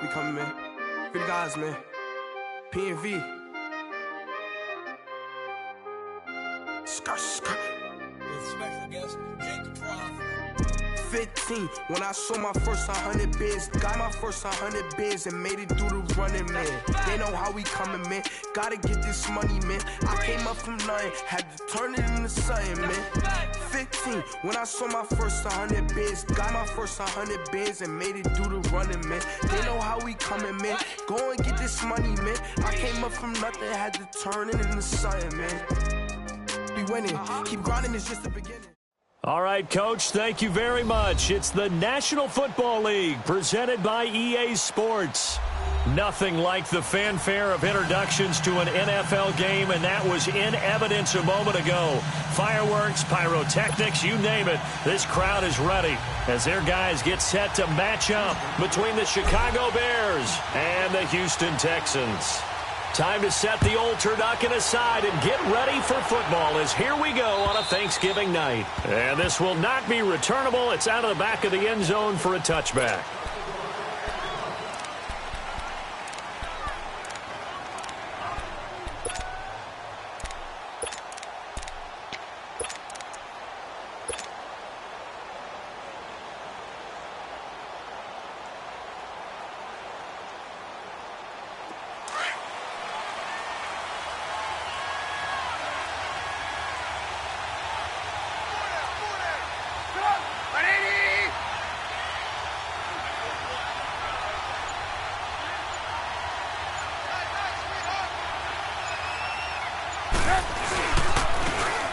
We coming, man. Free the guys, man. P&V. Skirt, skirt. With special guest, Jake Prof. 15, when I saw my first 100 bids, got my first 100 bids and made it through the running, man. They know how we coming, man. Gotta get this money, man. I came up from nothing, had to turn it into something, man. 15, when I saw my first 100 bids, got my first 100 bids and made it through the running, man. They know how we coming, man. Go and get this money, man. I came up from nothing, had to turn it into something, man. Be winning, keep grinding, it's just the beginning. All right, Coach, thank you very much. It's the National Football League presented by EA Sports. Nothing like the fanfare of introductions to an NFL game, and that was in evidence a moment ago. Fireworks, pyrotechnics, you name it. This crowd is ready as their guys get set to match up between the Chicago Bears and the Houston Texans. Time to set the old turducken aside and get ready for football as here we go on a Thanksgiving night. And this will not be returnable. It's out of the back of the end zone for a touchback.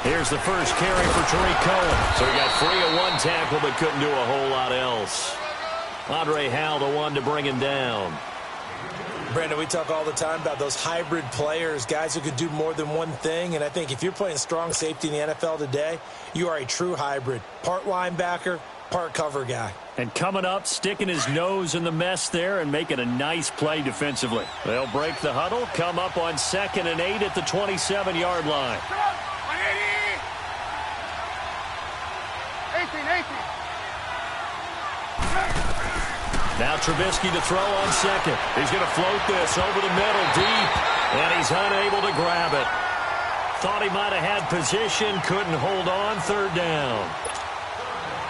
Here's the first carry for Tariq Cohen. So he got free of one tackle but couldn't do a whole lot else. Andre Howell, the one to bring him down. Brandon, we talk all the time about those hybrid players, guys who could do more than one thing. And I think if you're playing strong safety in the NFL today, you are a true hybrid. Part linebacker, part cover guy. And coming up, sticking his nose in the mess there and making a nice play defensively. They'll break the huddle, come up on 2nd and 8 at the 27-yard line. Now Trubisky to throw on 2nd. He's going to float this over the middle deep, and he's unable to grab it. Thought he might have had position, couldn't hold on, 3rd down.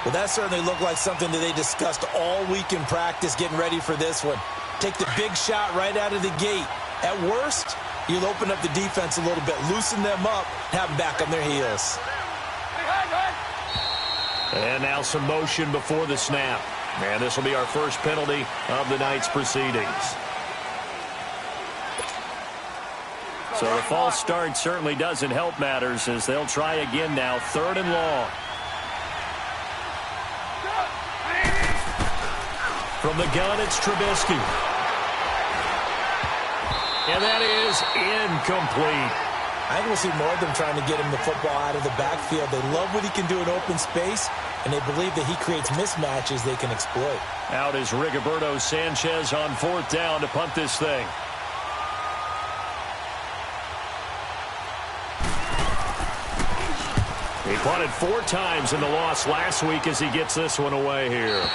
Well, that certainly looked like something that they discussed all week in practice getting ready for this one. Take the big shot right out of the gate. At worst, you'll open up the defense a little bit, loosen them up, have them back on their heels. And now some motion before the snap. And this will be our first penalty of the night's proceedings. So the false start certainly doesn't help matters as they'll try again now, 3rd and long. From the gun, it's Trubisky. And that is incomplete. I think we'll see more of them trying to get him the football out of the backfield. They love what he can do in open space, and they believe that he creates mismatches they can exploit. Out is Rigoberto Sanchez on 4th down to punt this thing. He punted 4 times in the loss last week as he gets this one away here.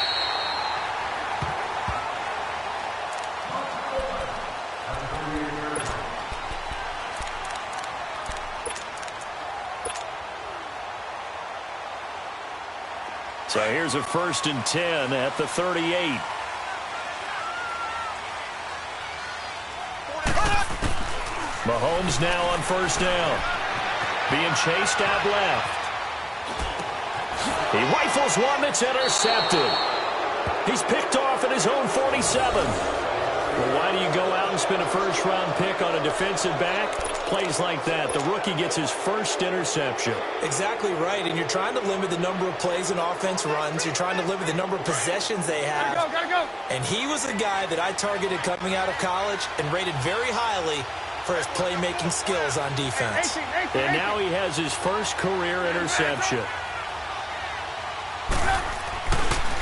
So here's a 1st and 10 at the 38. Mahomes now on 1st down. Being chased out left. He rifles one that's intercepted. He's picked off at his own 47. Well, why do you go out and spend a 1st-round pick on a defensive back? Plays like that. The rookie gets his 1st interception. Exactly right, and you're trying to limit the number of plays and offense runs. You're trying to limit the number of possessions they have. Gotta go. And he was a guy that I targeted coming out of college and rated very highly for his playmaking skills on defense. And now he has his 1st career interception.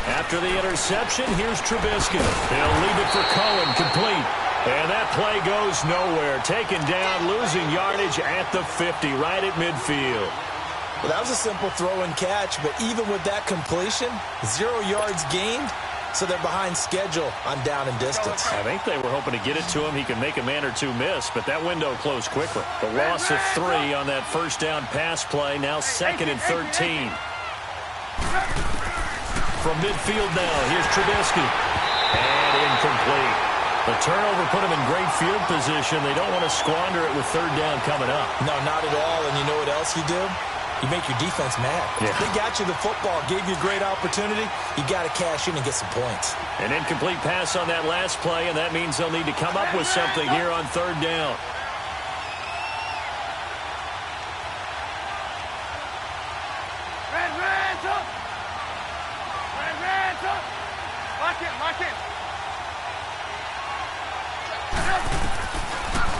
After the interception, here's Trubisky. He'll leave it for Cohen, complete. And that play goes nowhere. Taken down, losing yardage at the 50, right at midfield. Well, that was a simple throw and catch, but even with that completion, 0 yards gained, so they're behind schedule on down and distance. I think they were hoping to get it to him. He could make a man or two miss, but that window closed quickly. The loss of 3 on that first down pass play, now 2nd and 13. From midfield now, here's Trubisky. And incomplete. The turnover put him in great field position. They don't want to squander it with 3rd down coming up. No, not at all. And you know what else you do? You make your defense mad. Yeah. They got you the football, gave you a great opportunity. You got to cash in and get some points. An incomplete pass on that last play, and that means they'll need to come up with something here on 3rd down.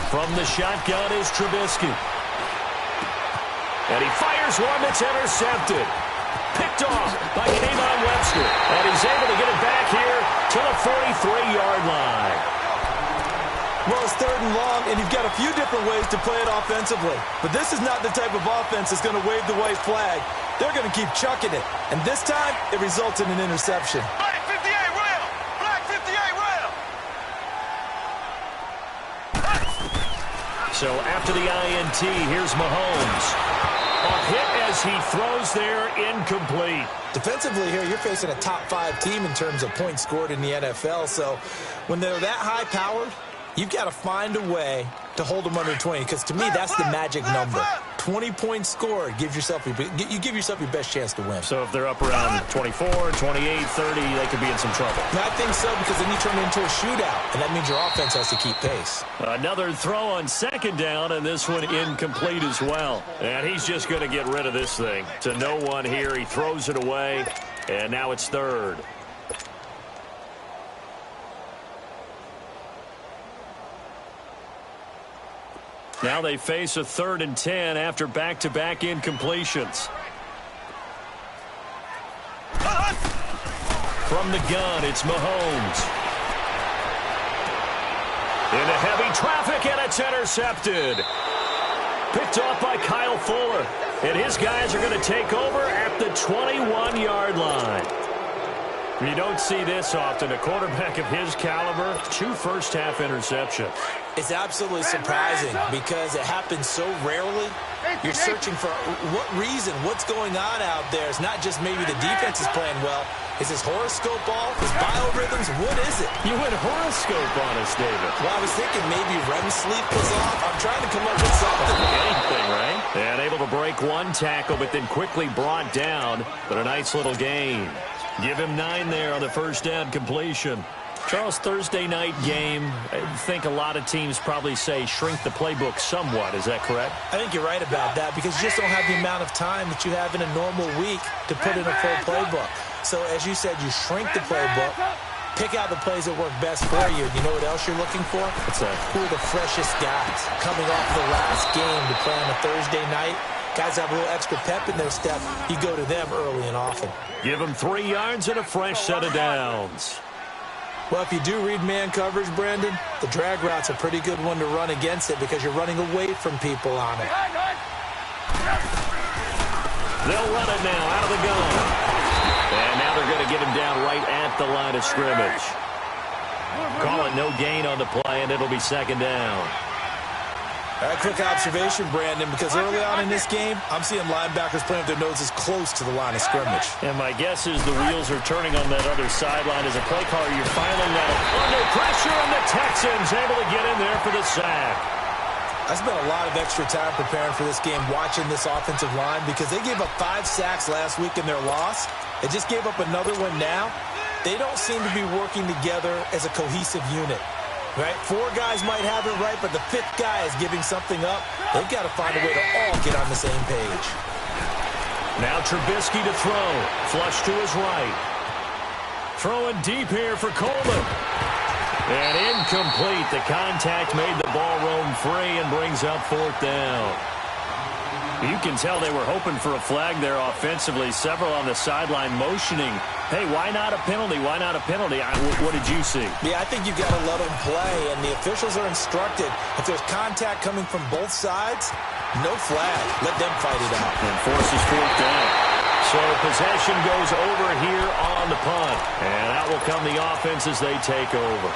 From the shotgun is Trubisky. And he fires one that's intercepted. Picked off by Kayvon Webster. And he's able to get it back here to the 43-yard line. Well, it's 3rd and long, and you've got a few different ways to play it offensively. But this is not the type of offense that's going to wave the white flag. They're going to keep chucking it. And this time, it results in an interception. Black 58 rail! Black 58 rail! So after the INT, here's Mahomes. A hit as he throws there, incomplete. Defensively here, you're facing a top 5 team in terms of points scored in the NFL. So when they're that high-powered, you've got to find a way to hold them under 20. Because to me, that's the magic number. 20 points scored, you give yourself your best chance to win. So if they're up around 24, 28, 30, they could be in some trouble. I think so, because then you turn it into a shootout, and that means your offense has to keep pace. Another throw on 2nd down, and this one incomplete as well. And he's just going to get rid of this thing. To no one here, he throws it away, and now it's 3rd. Now they face a 3rd and 10 after back-to-back incompletions. From the gun, it's Mahomes. Into heavy traffic, and it's intercepted. Picked off by Kyle Fuller. And his guys are going to take over at the 21-yard line. You don't see this often. A quarterback of his caliber, 2 first-half interceptions. It's absolutely surprising because it happens so rarely. You're searching for what reason, what's going on out there. It's not just maybe the defense is playing well. Is his horoscope off? His biorhythms? What is it? You went horoscope on us, David. Well, I was thinking maybe REM sleep was off. I'm trying to come up with something. Anything, right? And able to break 1 tackle, but then quickly brought down. But a nice little gain. Give him 9 there on the first down completion. Charles, Thursday night game, I think a lot of teams probably say shrink the playbook somewhat. Is that correct? I think you're right about that because you just don't have the amount of time that you have in a normal week to put in a full playbook. So, as you said, you shrink the playbook, pick out the plays that work best for you. You know what else you're looking for? What's that? Who are the freshest guys coming off the last game to play on a Thursday night? Guys have a little extra pep in their step. You go to them early and often. Give them 3 yards and a fresh set of downs. Well, if you do read man coverage, Brandon, the drag route's a pretty good one to run against it because you're running away from people on it. They'll run it now out of the gun. And now they're going to get him down right at the line of scrimmage. Call it no gain on the play, and it'll be 2nd down. A quick observation, Brandon, because early on in this game, I'm seeing linebackers playing with their noses close to the line of scrimmage. And my guess is the wheels are turning on that other sideline. As a play caller, you're finally under pressure, and the Texans able to get in there for the sack. I spent a lot of extra time preparing for this game watching this offensive line because they gave up 5 sacks last week in their loss. They just gave up another one now. They don't seem to be working together as a cohesive unit. Right? 4 guys might have it right, but the 5th guy is giving something up. They've got to find a way to all get on the same page. Now Trubisky to throw. Flush to his right. Throwing deep here for Coleman. And incomplete. The contact made the ball roam free and brings up 4th down. You can tell they were hoping for a flag there offensively. Several on the sideline motioning. Hey, why not a penalty? Why not a penalty? What did you see? Yeah, I think you've got to let them play, and the officials are instructed. If there's contact coming from both sides, no flag. Let them fight it out. And forces 4th down. So possession goes over here on the punt. And out will come the offense as they take over.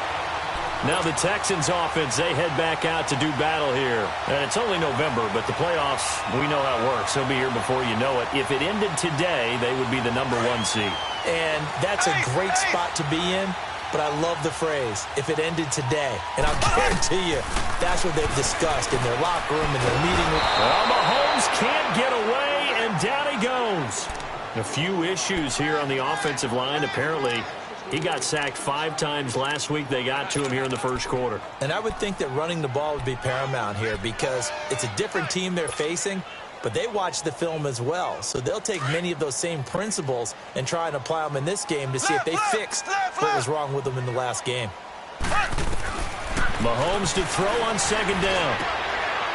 Now the Texans offense, they head back out to do battle here. And it's only November, but the playoffs, we know how it works. They'll be here before you know it. If it ended today, they would be the #1 seed. And that's a great spot to be in, but I love the phrase, if it ended today. And I'll guarantee you, that's what they've discussed in their locker room, in their meeting room. Well, Mahomes can't get away, and down he goes. A few issues here on the offensive line, apparently. He got sacked 5 times last week. They got to him here in the first quarter. And I would think that running the ball would be paramount here because it's a different team they're facing, but they watch the film as well. So they'll take many of those same principles and try and apply them in this game to see if they fixed what was wrong with them in the last game. Mahomes to throw on second down.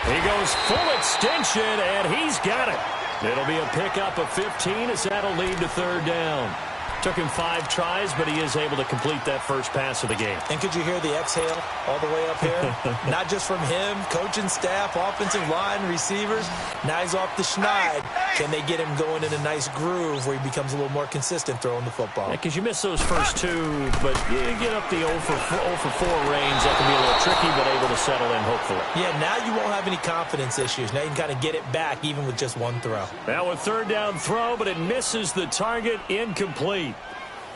He goes full extension, and he's got it. It'll be a pickup of 15 as that'll lead to third down. Took him 5 tries, but he is able to complete that first pass of the game. And could you hear the exhale all the way up here? Not just from him, coaching staff, offensive line, receivers. Now he's off the schneid. Can they get him going in a nice groove where he becomes a little more consistent throwing the football? Yeah, because you miss those first 2, but you get up the 0 for 4 range. That can be a little tricky, but able to settle in, hopefully. Yeah, now you won't have any confidence issues. Now you can kind of get it back even with just 1 throw. Now a third down throw, but it misses the target, incomplete.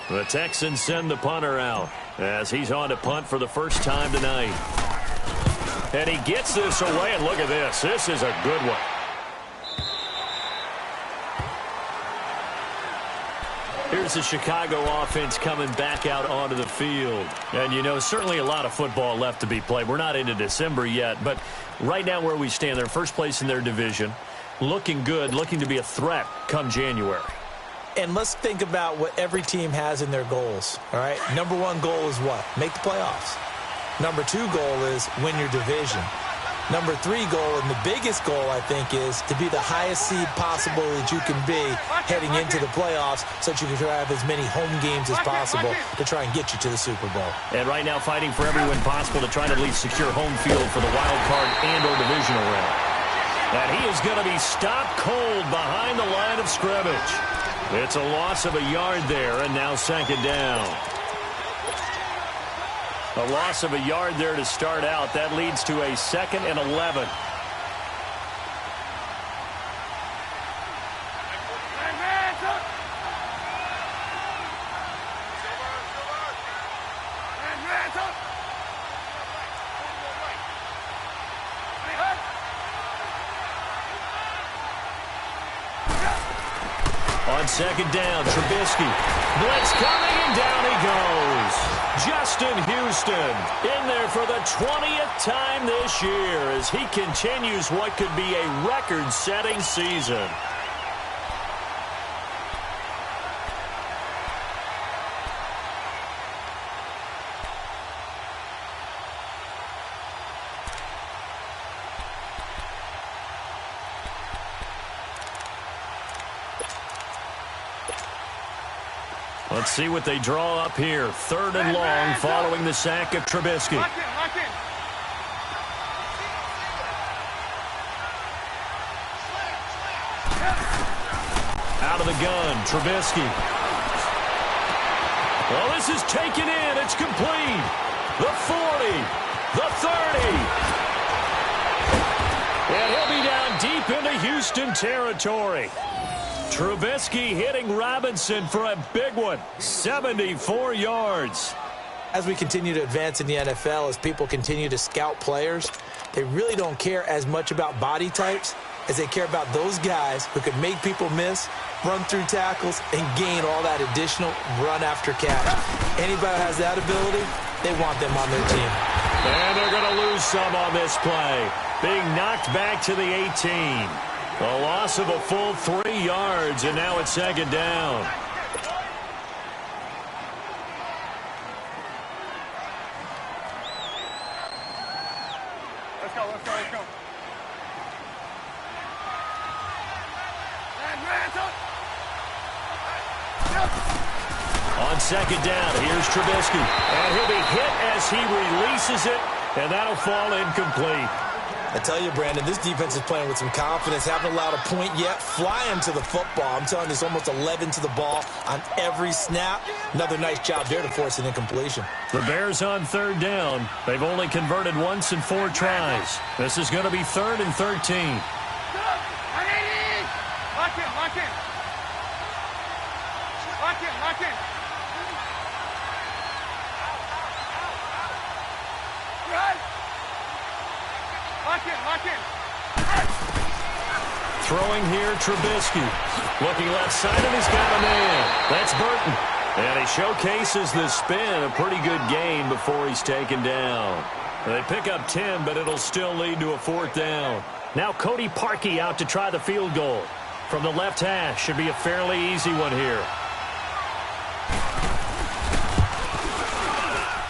The Texans send the punter out as he's on to punt for the first time tonight. And he gets this away, and look at this. This is a good one. Here's the Chicago offense coming back out onto the field. And, you know, certainly a lot of football left to be played. We're not into December yet, but right now where we stand, they're first place in their division. Looking good, looking to be a threat come January. And let's think about what every team has in their goals, all right? #1 goal is what? Make the playoffs. #2 goal is win your division. #3 goal, and the biggest goal, I think, is to be the highest seed possible that you can be heading into the playoffs so that you can have as many home games as possible to try and get you to the Super Bowl. And right now fighting for every win possible to try to at least secure home field for the wild card and or divisional round. And he is going to be stopped cold behind the line of scrimmage. It's a loss of a yard there, and now second down. A loss of a yard there to start out. That leads to a 2nd and 11. On second down, Trubisky. Blitz coming, and down he goes. Justin Houston in there for the 20th time this year as he continues what could be a record-setting season. Let's see what they draw up here. 3rd and long following the sack of Trubisky. Out of the gun, Trubisky. Well, this is taken in. It's complete. The 40, the 30. And he'll be down deep into Houston territory. Trubisky hitting Robinson for a big one, 74 yards. As we continue to advance in the NFL, as people continue to scout players, they really don't care as much about body types as they care about those guys who can make people miss, run through tackles, and gain all that additional run after catch. Anybody who has that ability, they want them on their team. And they're going to lose some on this play, being knocked back to the 18. A loss of a full 3 yards, and now it's second down. Let's go. On second down, here's Trubisky. And he'll be hit as he releases it, and that'll fall incomplete. I tell you, Brandon, this defense is playing with some confidence. Haven't allowed a point yet. Flying to the football. I'm telling you, it's almost 11 to the ball on every snap. Another nice job there to force an incompletion. The Bears on 3rd down. They've only converted once in 4 tries. This is going to be 3rd and 13. Lock in, lock in. Lock in, lock in. Run. Lock in, lock in. Throwing here, Trubisky. Looking left side, and he's got a man. That's Burton. And he showcases the spin. A pretty good gain before he's taken down. They pick up 10, but it'll still lead to a 4th down. Now Cody Parkey out to try the field goal. From the left hash, should be a fairly easy one here.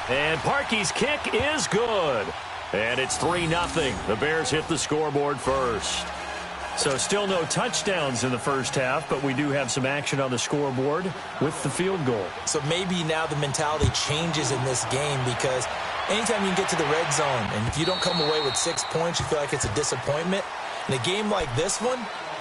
And Parkey's kick is good. And it's 3-0. The Bears hit the scoreboard first. So still no touchdowns in the first half, but we do have some action on the scoreboard with the field goal. So maybe now the mentality changes in this game, because anytime you can get to the red zone, and if you don't come away with 6 points, you feel like it's a disappointment. In a game like this one,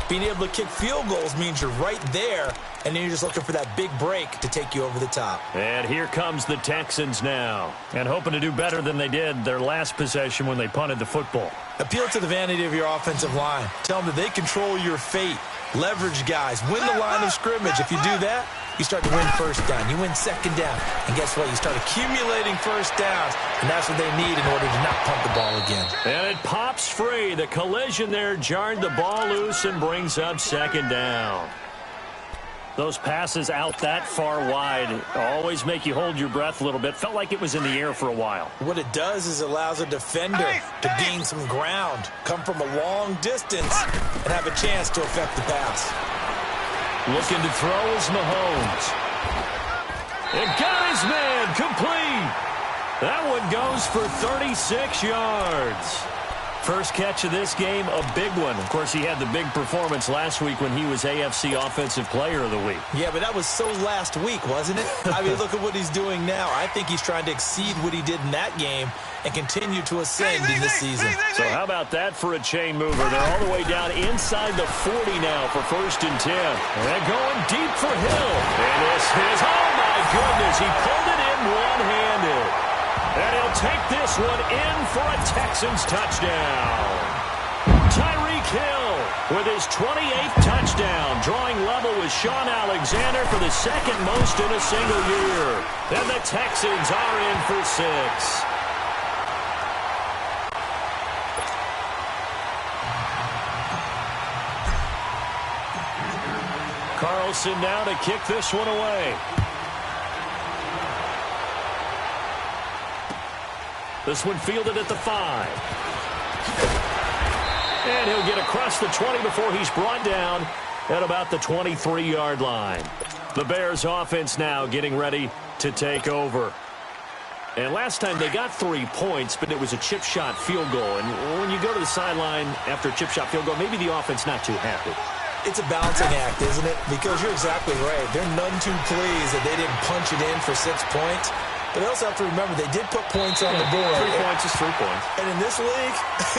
being able to kick field goals means you're right there, and then you're just looking for that big break to take you over the top. And here comes the Texans now, and hoping to do better than they did their last possession when they punted the football. Appeal to the vanity of your offensive line. Tell them that they control your fate. Leverage guys. Win the line of scrimmage. If you do that, you start to win first down. You win second down. And guess what? You start accumulating first downs, and that's what they need in order to not punt the ball again. And it pops free. The collision there jarred the ball loose and brings up 2nd down. Those passes out that far wide always make you hold your breath a little bit. Felt like it was in the air for a while. What it does is it allows a defender to gain some ground, come from a long distance, and have a chance to affect the pass. Looking to throw is Mahomes. It got his man complete. That one goes for 36 yards. First catch of this game, a big one. Of course, he had the big performance last week when he was AFC Offensive Player of the Week. Yeah, but that was so last week, wasn't it? I mean, look at what he's doing now. I think he's trying to exceed what he did in that game and continue to ascend in this season. So how about that for a chain mover? They're all the way down inside the 40 now for 1st and 10. And going deep for Hill. And this is, oh my goodness, he pulled it in one-handed. And he'll take this one in for a Texans touchdown. Tyreek Hill with his 28th touchdown, drawing level with Sean Alexander for the 2nd most in a single year. And the Texans are in for 6. Carlson now to kick this one away. This one fielded at the 5. And he'll get across the 20 before he's brought down at about the 23-yard line. The Bears offense now getting ready to take over. And last time they got 3 points, but it was a chip shot field goal. And when you go to the sideline after a chip shot field goal, maybe the offense not too happy. It's a balancing act, isn't it? Because you're exactly right. They're none too pleased that they didn't punch it in for 6 points. But they also have to remember they did put points on the board. 3 points is 3 points. And in this league,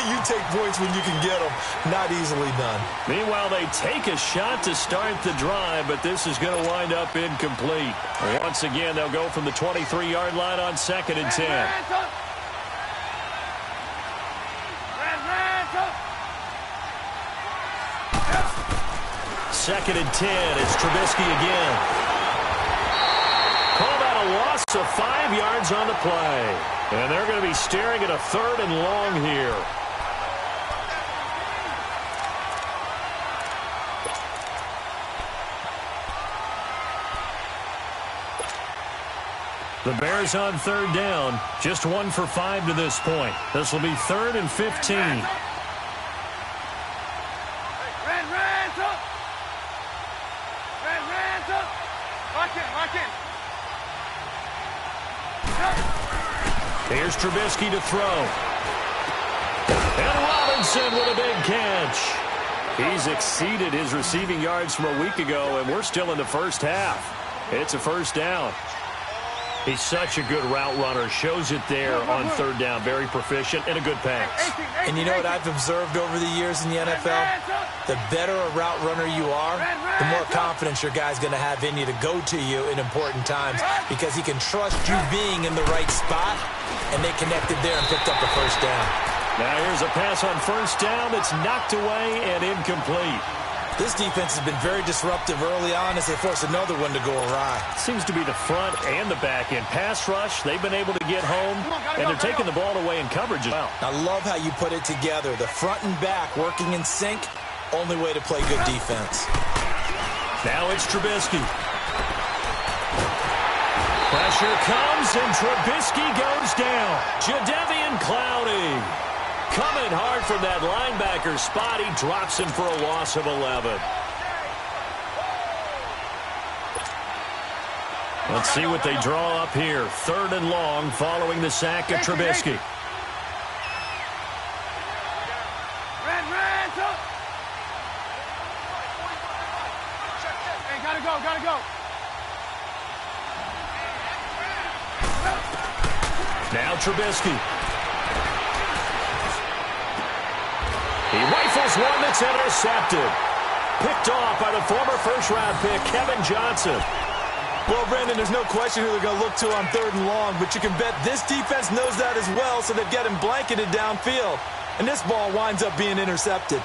you take points when you can get them. Not easily done. Meanwhile, they take a shot to start the drive, but this is going to wind up incomplete. Once again, they'll go from the 23-yard line on 2nd and 10. Second and 10. It's Trubisky again. Call that a loss of 5 yards on the play. And they're going to be staring at a 3rd and long here. The Bears on 3rd down. Just 1 for 5 to this point. This will be 3rd and 15. Here's Trubisky to throw. And Robinson with a big catch. He's exceeded his receiving yards from a week ago, and we're still in the first half. It's a 1st down. He's such a good route runner. Shows it there on third down. Very proficient and a good pass. And you know what I've observed over the years in the NFL? The better a route runner you are, the more confidence your guy's going to have in you to go to you in important times because he can trust you being in the right spot, and they connected there and picked up the first down. Now here's a pass on first down that's knocked away and incomplete. This defense has been very disruptive early on as they force another one to go awry. Seems to be the front and the back end. Pass rush, they've been able to get home, and they're taking the ball away in coverage as well. I love how you put it together. The front and back working in sync, only way to play good defense. Now it's Trubisky. Pressure comes, and Trubisky goes down. Jadeveon Clowney coming hard from that linebacker spot. He drops him for a loss of 11. Let's see what they draw up here. Third and long following the sack of Trubisky. Hey, gotta go. Now Trubisky. He rifles one that's intercepted. Picked off by the former first-round pick, Kevin Johnson. Well, Brandon, there's no question who they're going to look to on third and long, but you can bet this defense knows that as well, so they've got him blanketed downfield. And this ball winds up being intercepted.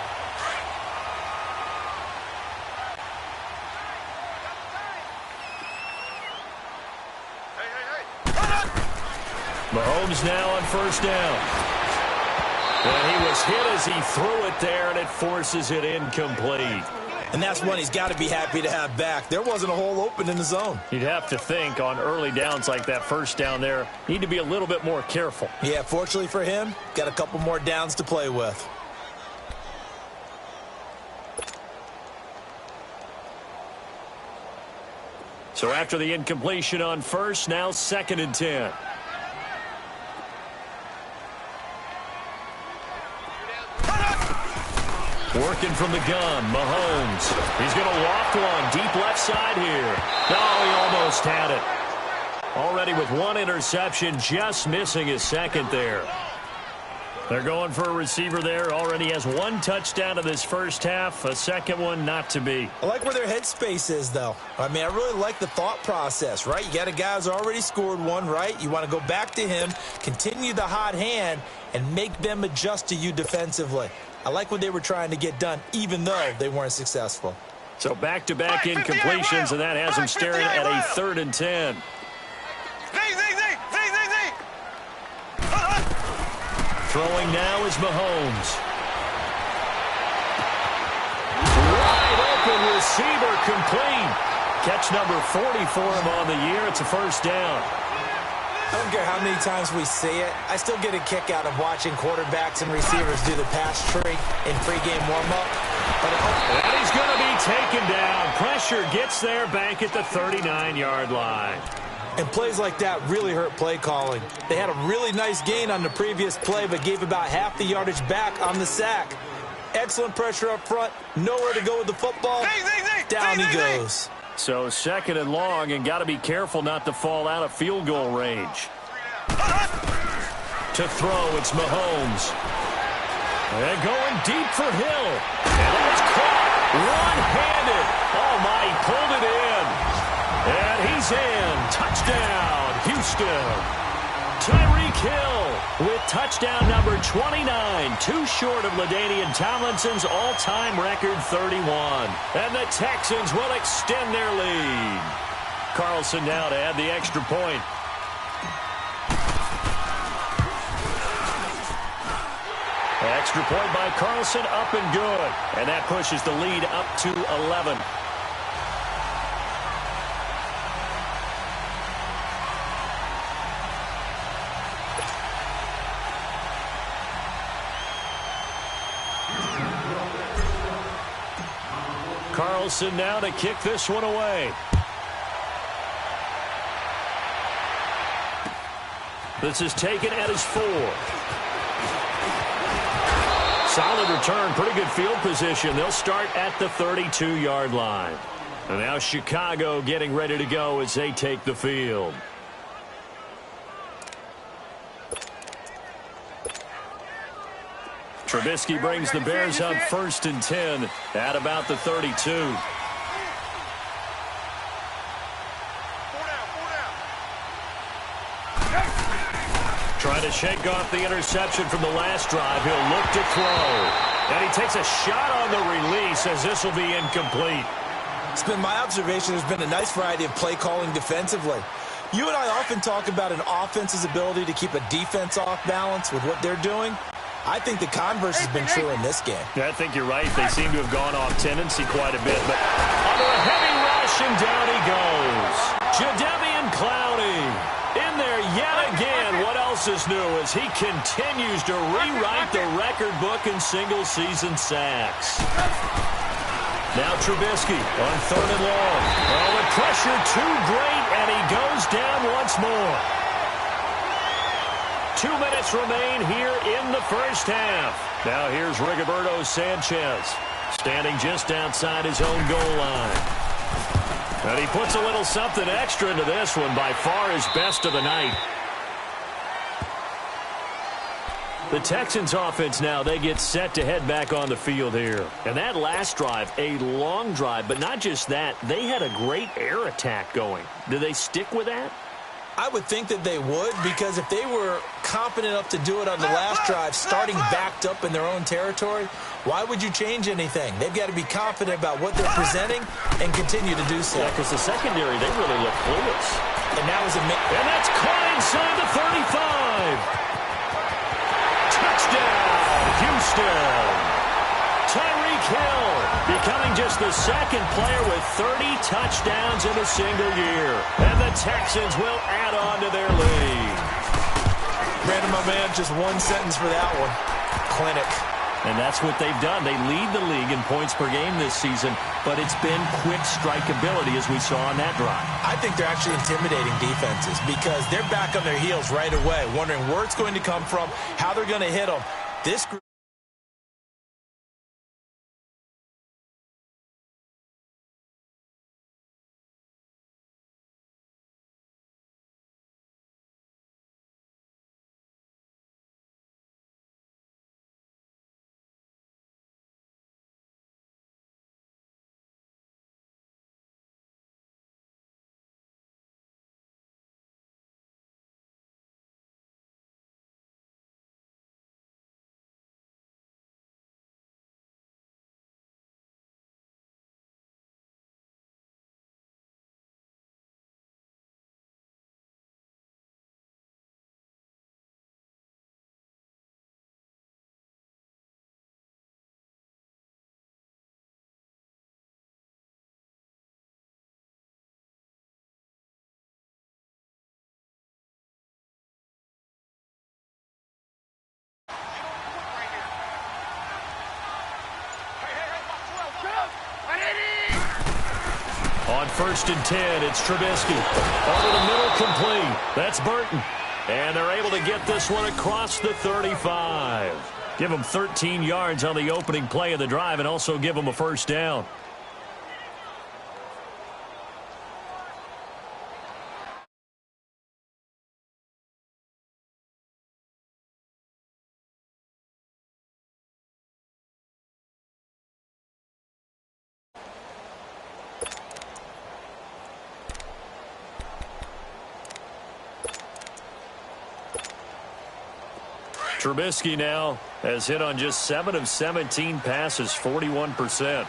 Mahomes now on first down. And he was hit as he threw it there, and it forces it incomplete. And that's one he's got to be happy to have back. There wasn't a hole open in the zone. You'd have to think on early downs like that first down there, need to be a little bit more careful. Yeah, fortunately for him, got a couple more downs to play with. So after the incompletion on first, now 2nd and 10. Working from the gun, Mahomes. He's going to loft one deep left side here. Oh, he almost had it. Already with one interception, just missing his second there. They're going for a receiver there. Already has one touchdown in this first half. A second one not to be. I like where their headspace is, though. I mean, I really like the thought process, right? You got a guy who's already scored one, right? You want to go back to him, continue the hot hand, and make them adjust to you defensively. I like what they were trying to get done, even though they weren't successful. So back-to-back incompletions, and that has them staring at a 3rd and 10. Throwing now is Mahomes. Wide open receiver complete. Catch number 40 for him on the year. It's a first down. I don't care how many times we say it. I still get a kick out of watching quarterbacks and receivers do the pass tree in pregame warm-up. And he's going to be taken down. Pressure gets there back at the 39-yard line. And plays like that really hurt play calling. They had a really nice gain on the previous play, but gave about half the yardage back on the sack. Excellent pressure up front. Nowhere to go with the football. Down he goes. So 2nd and long, and got to be careful not to fall out of field goal range. To throw, it's Mahomes. And going deep for Hill. And it's caught one-handed. Oh, my, he pulled it in. And he's in. Touchdown, Houston. Tyreek Hill with touchdown number 29, too short of LaDainian Tomlinson's all-time record 31. And the Texans will extend their lead. Carlson now to add the extra point. Extra point by Carlson, up and good. And that pushes the lead up to 11. Carlson now to kick this one away. This is taken at his 4. Solid return, pretty good field position. They'll start at the 32-yard line. And now Chicago getting ready to go as they take the field. Trubisky brings the Bears up 1st and 10 at about the 32. Trying to shake off the interception from the last drive. He'll look to throw. And he takes a shot on the release as this will be incomplete. It's been my observation there's been a nice variety of play calling defensively. You and I often talk about an offense's ability to keep a defense off balance with what they're doing. I think the converse has been true in this game. Yeah, I think you're right. They seem to have gone off tendency quite a bit. But under a heavy rush, and down he goes. Jadeveon Clowney in there yet again. What else is new as he continues to rewrite the record book in single-season sacks. Now Trubisky on 3rd and long. Oh, the pressure too great, and he goes down once more. 2 minutes remain here in the first half. Now here's Rigoberto Sanchez, standing just outside his own goal line. And he puts a little something extra into this one, by far his best of the night. The Texans offense now, they get set to head back on the field here. And that last drive, a long drive, but not just that, they had a great air attack going. Do they stick with that? I would think that they would, because if they were confident enough to do it on the last drive, starting backed up in their own territory, why would you change anything? They've got to be confident about what they're presenting and continue to do so. Yeah, because the secondary, they really look clueless. And that was and that's caught inside the 35. Touchdown, Houston. Tyreek Hill becoming just the second player with 30 touchdowns in a single year. And the Texans will add on to their lead. Brandon, my man, just one sentence for that one. Clinic. And that's what they've done. They lead the league in points per game this season, but it's been quick strikeability as we saw on that drive. I think they're actually intimidating defenses because they're back on their heels right away, wondering where it's going to come from, how they're going to hit them. This group. On 1st and 10, it's Trubisky. Over the middle, complete. That's Burton. And they're able to get this one across the 35. Give them 13 yards on the opening play of the drive and also give them a first down. Trubisky now has hit on just 7 of 17 passes, 41%.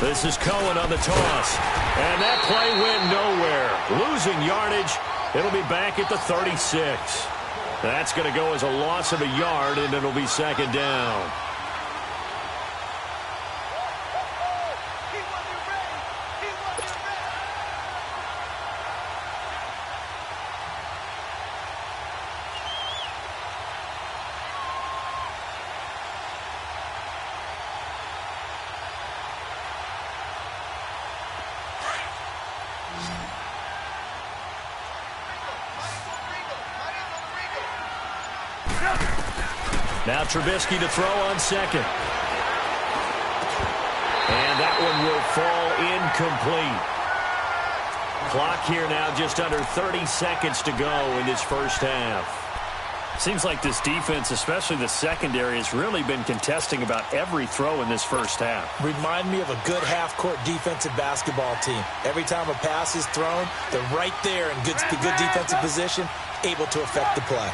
This is Cohen on the toss. And that play went nowhere. Losing yardage. It'll be back at the 36. That's going to go as a loss of a yard, and it'll be second down. Now Trubisky to throw on second. And that one will fall incomplete. Clock here now, just under 30 seconds to go in this first half. Seems like this defense, especially the secondary, has really been contesting about every throw in this first half. Remind me of a good half-court defensive basketball team. Every time a pass is thrown, they're right there in good defensive position, able to affect the play.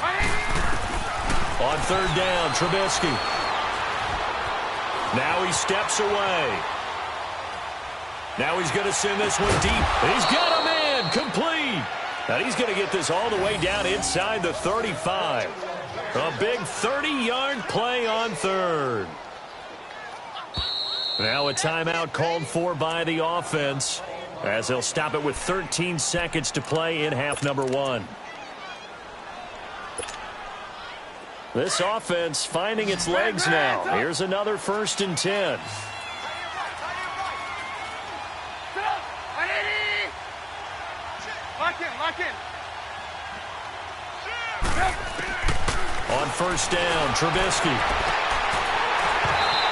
On third down, Trubisky. Now he steps away. Now he's going to send this one deep. He's got a man complete. And he's going to get this all the way down inside the 35. A big 30-yard play on third. Now a timeout called for by the offense, as they'll stop it with 13 seconds to play in half number one. This offense finding its legs now. Here's another 1st and 10. Lock in. On first down, Trubisky.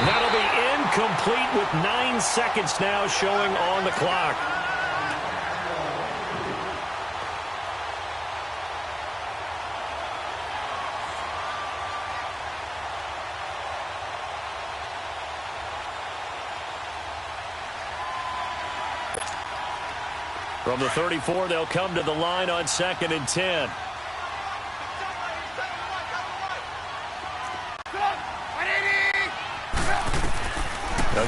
That'll be incomplete with 9 seconds now showing on the clock. From the 34, they'll come to the line on 2nd and 10.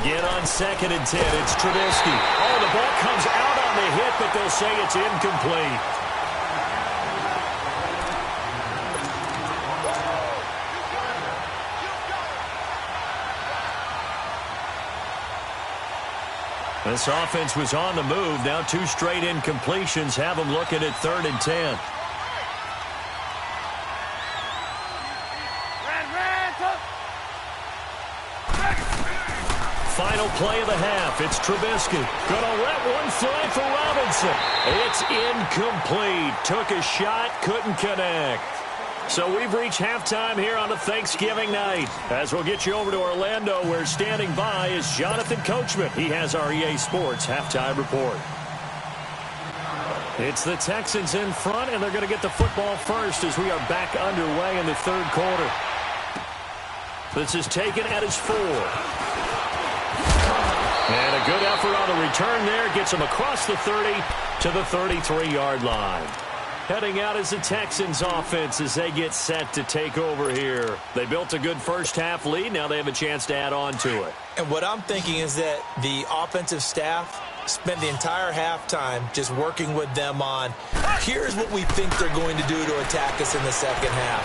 Again on 2nd and 10, it's Trubisky. Oh, the ball comes out on the hit, but they'll say it's incomplete. This offense was on the move. Now 2 straight incompletions have them looking at 3rd and 10. Final play of the half. It's Trubisky. Gonna let one fly for Robinson. It's incomplete. Took a shot, couldn't connect. So we've reached halftime here on a Thanksgiving night. As we'll get you over to Orlando, where standing by is Jonathan Coachman. He has our EA Sports halftime report. It's the Texans in front, and they're going to get the football first as we are back underway in the 3rd quarter. This is taken at his 4. And a good effort on the return there. Gets him across the 30 to the 33-yard line. Heading out is the Texans offense as they get set to take over here. They built a good first half lead. Now they have a chance to add on to it. And what I'm thinking is that the offensive staff spent the entire halftime just working with them on, here's what we think they're going to do to attack us in the second half.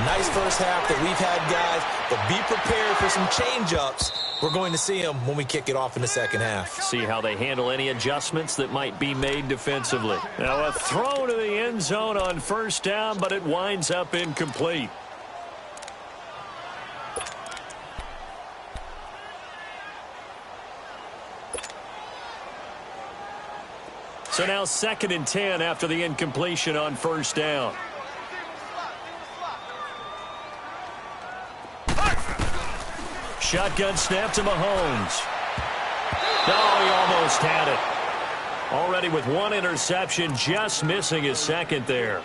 Nice first half that we've had, guys, but be prepared for some change-ups. We're going to see them when we kick it off in the second half. See how they handle any adjustments that might be made defensively. Now a throw to the end zone on first down, but it winds up incomplete. So now 2nd and 10 after the incompletion on first down. Shotgun snap to Mahomes. Oh, he almost had it. Already with 1 interception, just missing his 2nd there.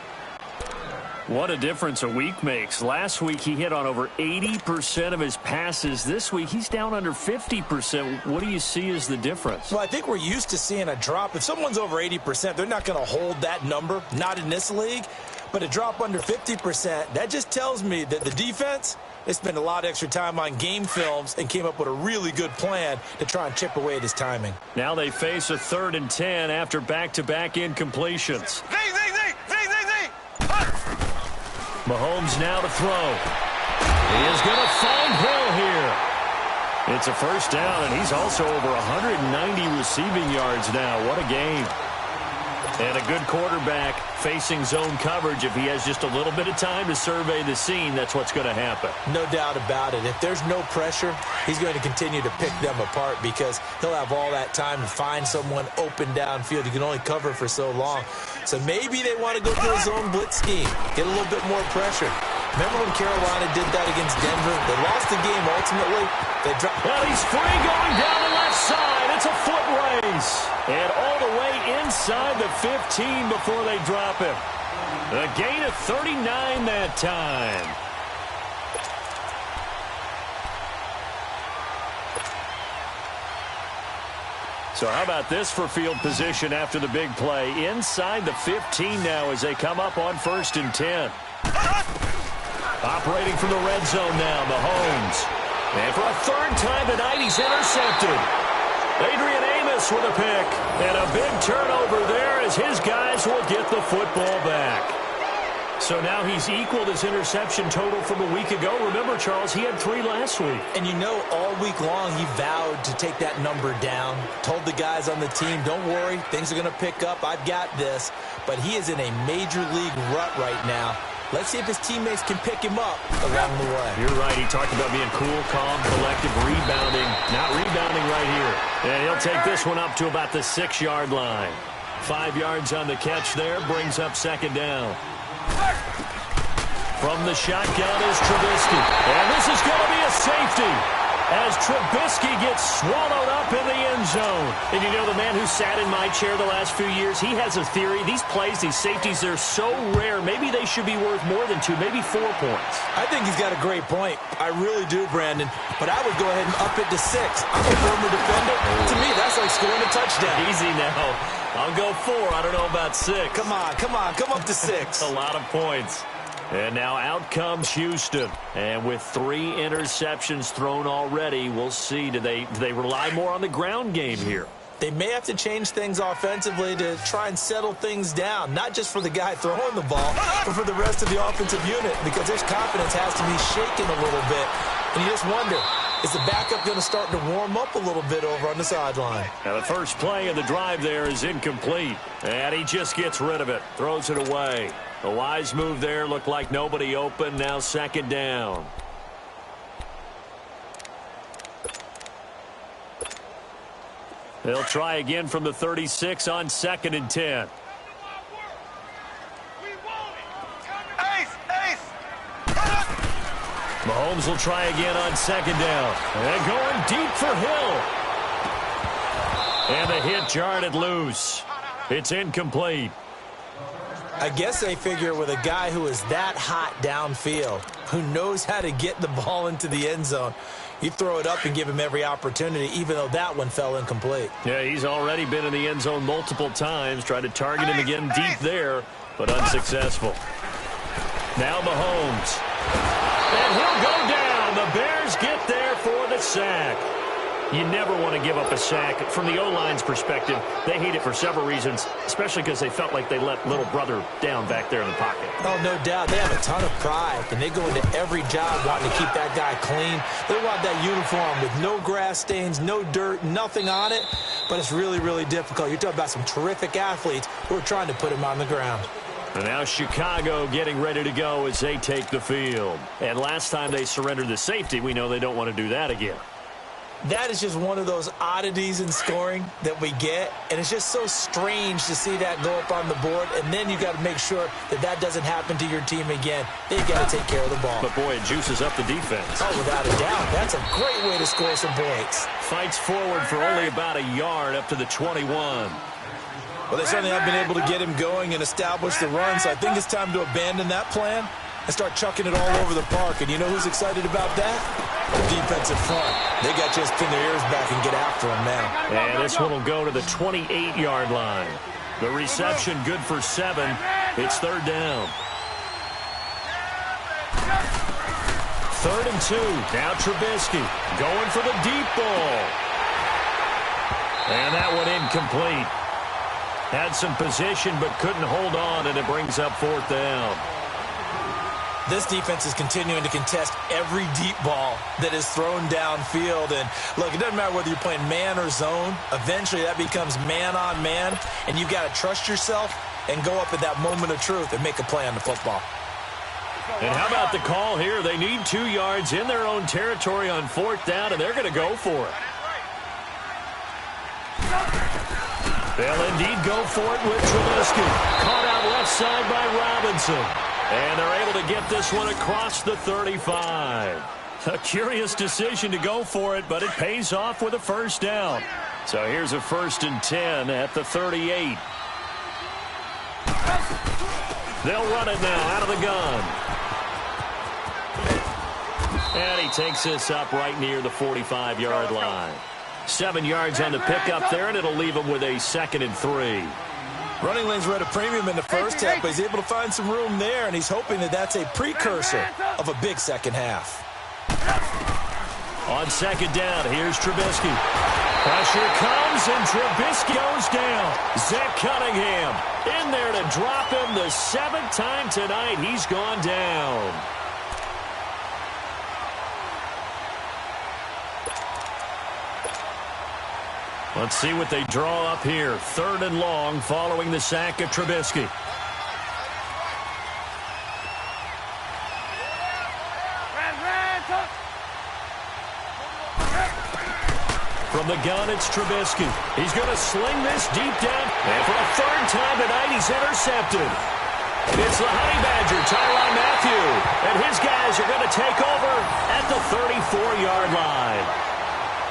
What a difference a week makes. Last week he hit on over 80% of his passes. This week he's down under 50%. What do you see as the difference? Well, I think we're used to seeing a drop. If someone's over 80%, they're not going to hold that number, not in this league. But a drop under 50%, that just tells me that the defense, they spent a lot of extra time on game films and came up with a really good plan to try and chip away at his timing. Now they face a 3rd and 10 after back-to-back incompletions. Mahomes now to throw. He is going to find Hill here. It's a first down, and he's also over 190 receiving yards now. What a game. And a good quarterback facing zone coverage. If he has just a little bit of time to survey the scene, that's what's going to happen. No doubt about it. If there's no pressure, he's going to continue to pick them apart because he'll have all that time to find someone open downfield. You can only cover for so long. So maybe they want to go to a zone blitz scheme, get a little bit more pressure. Remember when Carolina did that against Denver? They lost the game ultimately. They dropped. Well, he's free going down the left side. It's a foot race. And all the way inside inside the 15 before they drop him. A gain of 39 that time. So how about this for field position after the big play? Inside the 15 now as they come up on 1st and 10. Operating from the red zone now, Mahomes. And for a third time tonight, he's intercepted. Adrian Amos with a pick. And a big turnover there as his guys will get the football back. So now he's equaled his interception total from a week ago. Remember, Charles, he had 3 last week. And you know, all week long he vowed to take that number down. Told the guys on the team, don't worry, things are going to pick up. I've got this. But he is in a major league rut right now. Let's see if his teammates can pick him up along the way. You're right. He talked about being cool, calm, collective, rebounding. Not rebounding right here. And he'll take this one up to about the 6-yard line. 5 yards on the catch there. Brings up 2nd down. From the shotgun is Trubisky. And this is going to be a safety as Trubisky gets swallowed up in the end zone. And you know, the man who sat in my chair the last few years, he has a theory. These plays, these safeties, they're so rare. Maybe they should be worth more than 2, maybe 4 points. I think he's got a great point. I really do, Brandon. But I would go ahead and up it to 6. I'm a former defender. To me, that's like scoring a touchdown. Easy now. I'll go 4. I don't know about 6. Come on. Come up to 6. A lot of points. And now out comes Houston. And with 3 interceptions thrown already, we'll see. Do they rely more on the ground game here? They may have to change things offensively to try and settle things down, not just for the guy throwing the ball, but for the rest of the offensive unit, because his confidence has to be shaken a little bit. And you just wonder, is the backup going to start to warm up a little bit over on the sideline? Now the first play of the drive there is incomplete. And he just gets rid of it, throws it away. A wise move there, looked like nobody open, now 2nd down. They'll try again from the 36 on 2nd and 10. Mahomes will try again on 2nd down. And going deep for Hill. And the hit jarred it loose. It's incomplete. I guess they figure with a guy who is that hot downfield, who knows how to get the ball into the end zone, you throw it up and give him every opportunity, even though that one fell incomplete. Yeah, he's already been in the end zone multiple times, tried to target him again deep there, but unsuccessful. Now Mahomes. And he'll go down. The Bears get there for the sack. You never want to give up a sack. From the O-line's perspective, they hate it for several reasons, especially because they felt like they let little brother down back there in the pocket. Oh, no doubt. They have a ton of pride, and they go into every job wanting to keep that guy clean. They want that uniform with no grass stains, no dirt, nothing on it, but it's really, really difficult. You're talking about some terrific athletes who are trying to put him on the ground. And now Chicago getting ready to go as they take the field. And last time they surrendered the safety, we know they don't want to do that again. That is just one of those oddities in scoring that we get, and it's just so strange to see that go up on the board, and then you got to make sure that that doesn't happen to your team again. They've got to take care of the ball. But, boy, it juices up the defense. Oh, without a doubt. That's a great way to score some points. Fights forward for only about a yard up to the 21. Well, they certainly have been able to get him going and establish the run, so I think it's time to abandon that plan and start chucking it all over the park. And you know who's excited about that? The defensive front. They got just pin their ears back and get after him now. And this one will go to the 28-yard line. The reception good for 7. It's 3rd down. 3rd and 2. Now Trubisky going for the deep ball. And that one incomplete. Had some position but couldn't hold on, and it brings up 4th down. This defense is continuing to contest every deep ball that is thrown downfield. And, look, it doesn't matter whether you're playing man or zone. Eventually that becomes man on man, and you've got to trust yourself and go up at that moment of truth and make a play on the football. And how about the call here? They need 2 yards in their own territory on 4th down, and they're going to go for it. They'll indeed go for it with Trubisky. Caught out left side by Robinson. And they're able to get this one across the 35. A curious decision to go for it, but it pays off with a 1st down. So here's a 1st and 10 at the 38. They'll run it now out of the gun. And he takes this up right near the 45-yard line. 7 yards on the pickup there, and it'll leave him with a 2nd and 3. Running lanes were at a premium in the first half, but he's able to find some room there, and he's hoping that that's a precursor of a big second half. On 2nd down, here's Trubisky. Pressure comes, and Trubisky goes down. Zach Cunningham in there to drop him the 7th time tonight. He's gone down. Let's see what they draw up here. 3rd and long following the sack of Trubisky. From the gun, it's Trubisky. He's going to sling this deep down. And for a 3rd time tonight, he's intercepted. It's the Honey Badger, Tyrann Mathieu. And his guys are going to take over at the 34-yard line.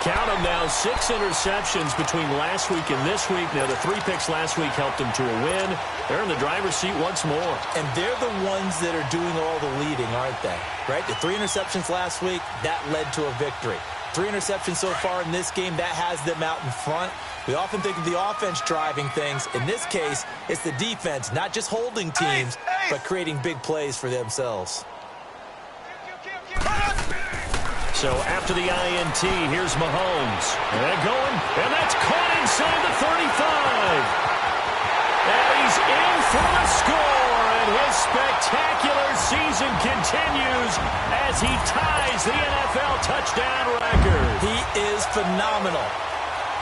Count them now, 6 interceptions between last week and this week. Now, the 3 picks last week helped them to a win. They're in the driver's seat once more. And they're the ones that are doing all the leading, aren't they? Right? The 3 interceptions last week, that led to a victory. 3 interceptions so far in this game, that has them out in front. We often think of the offense driving things. In this case, it's the defense, not just holding teams, but creating big plays for themselves. So after the INT, here's Mahomes. And going, and that's caught inside the 35. And he's in for the score, and his spectacular season continues as he ties the NFL touchdown record. He is phenomenal.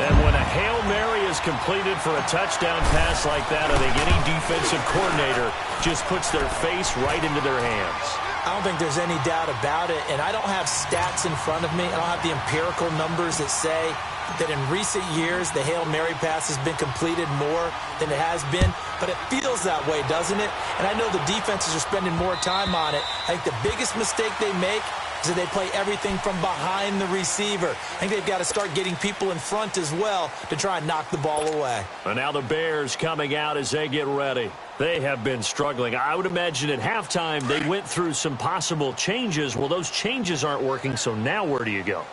And when a Hail Mary is completed for a touchdown pass like that, I think any defensive coordinator just puts their face right into their hands. I don't think there's any doubt about it, and I don't have stats in front of me. I don't have the empirical numbers that say that in recent years the Hail Mary pass has been completed more than it has been, but it feels that way, doesn't it? And I know the defenses are spending more time on it. I think the biggest mistake they make is that they play everything from behind the receiver. I think they've got to start getting people in front as well to try and knock the ball away. And now the Bears coming out as they get ready. They have been struggling. I would imagine at halftime they went through some possible changes. Well, those changes aren't working, so now where do you go?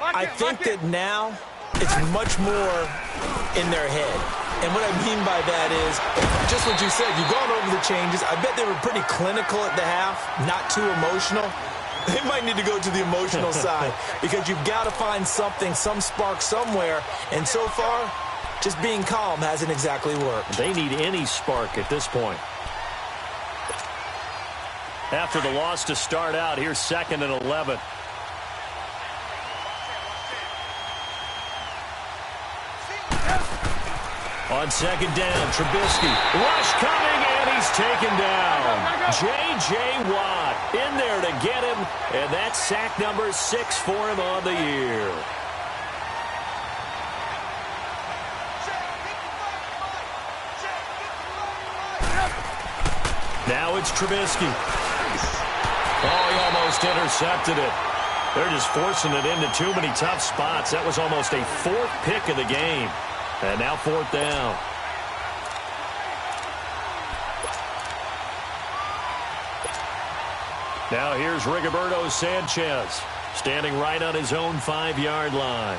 I think that now it's much more in their head. And what I mean by that is just what you said. You've gone over the changes. I bet they were pretty clinical at the half, not too emotional. They might need to go to the emotional side because you've got to find something, some spark somewhere. And so far, just being calm hasn't exactly worked. They need any spark at this point. After the loss to start out, here's 2nd and 11. On 2nd down, Trubisky. Rush coming, and he's taken down. J.J. Watt in there to get him, and that's sack number 6 for him on the year. Now it's Trubisky. Oh, he almost intercepted it. They're just forcing it into too many tough spots. That was almost a 4th pick of the game. And now 4th down. Now here's Rigoberto Sanchez, standing right on his own 5-yard line.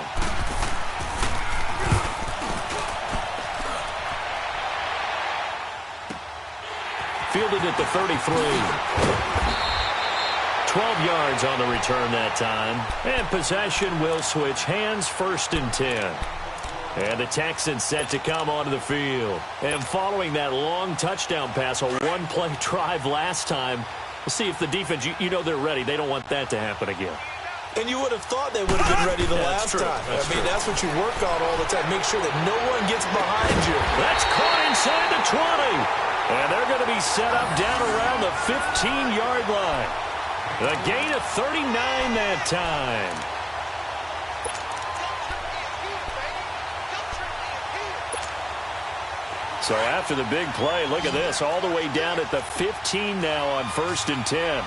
Fielded at the 33. 12 yards on the return that time. And possession will switch hands, 1st and 10. And the Texans set to come onto the field. And following that long touchdown pass, a 1-play drive last time, we'll see if the defense, you know they're ready. They don't want that to happen again. And you would have thought they would have been ready the last time. That's what you work on all the time. Make sure that no one gets behind you. That's caught inside the 20. And they're going to be set up down around the 15-yard line. A gain of 39 that time. So after the big play, look at this, all the way down at the 15 now on 1st and 10.